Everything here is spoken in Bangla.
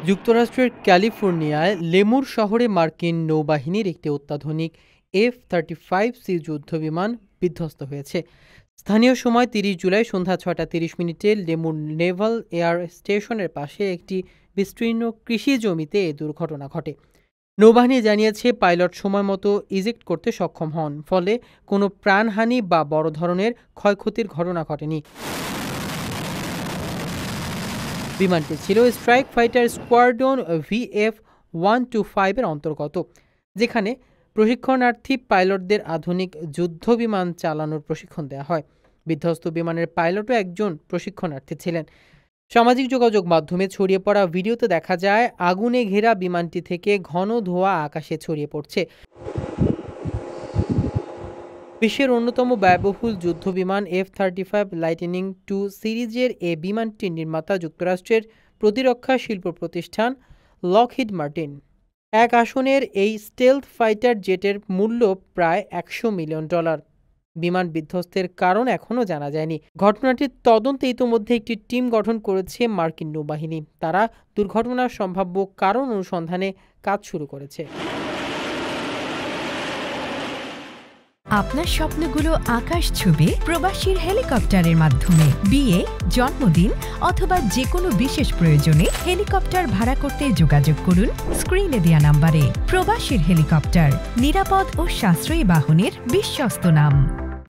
যুক্তরাষ্ট্রের ক্যালিফোর্নিয়ায় লেমুর শহরে মার্কিন নৌবাহিনীর একটি অত্যাধুনিক F-35C যুদ্ধবিমান বিধ্বস্ত হয়েছে। স্থানীয় সময় ৩০ জুলাই সন্ধ্যা ৬টা ৩০ মিনিটে লেমুর নেভাল এয়ার স্টেশনের পাশে একটি বিস্তীর্ণ কৃষি জমিতে এ দুর্ঘটনা ঘটে। নৌবাহিনী জানিয়েছে পাইলট সময় মতো ইজেক্ট করতে সক্ষম হন, ফলে কোনো প্রাণহানি বা বড় ধরনের ক্ষয়ক্ষতির ঘটনা ঘটেনি। বিমানটি ছিল স্ট্রাইক ফাইটার স্কোয়াড্রন VF-125 এর অন্তর্গত, যেখানে প্রশিক্ষণার্থী পাইলটদের আধুনিক যুদ্ধ বিমান চালানোর প্রশিক্ষণ দেওয়া হয়। বিধ্বস্ত বিমানের পাইলটও একজন প্রশিক্ষণার্থী ছিলেন। সামাজিক যোগাযোগ মাধ্যমে ছড়িয়ে পড়া ভিডিওতে দেখা যায় আগুনে ঘেরা বিমানটি থেকে ঘন ধোঁয়া আকাশে ছড়িয়ে পড়ছে। বিশ্বের অন্যতম ব্যয়বহুল যুদ্ধবিমান F-35 লাইটনিং II সিরিজের এ বিমানটির নির্মাতা যুক্তরাষ্ট্রের প্রতিরক্ষা শিল্প প্রতিষ্ঠান লকহিড মার্টিন। এক আসনের এই স্টেলথ ফাইটার জেটের মূল্য প্রায় $100 মিলিয়ন। বিমান বিধ্বস্তের কারণ এখনও জানা যায়নি। ঘটনাটির তদন্তে ইতোমধ্যে একটি টিম গঠন করেছে মার্কিন নৌবাহিনী। তারা দুর্ঘটনার সম্ভাব্য কারণ অনুসন্ধানে কাজ শুরু করেছে। আপনার স্বপ্নগুলো আকাশ ছুবে প্রবাসীর হেলিকপ্টারের মাধ্যমে। বিয়ে, জন্মদিন অথবা যে কোনো বিশেষ প্রয়োজনে হেলিকপ্টার ভাড়া করতে যোগাযোগ করুন স্ক্রিনে দেয়া নাম্বারে। প্রবাসীর হেলিকপ্টার, নিরাপদ ও সাশ্রয়ী বাহনের বিশ্বস্ত নাম।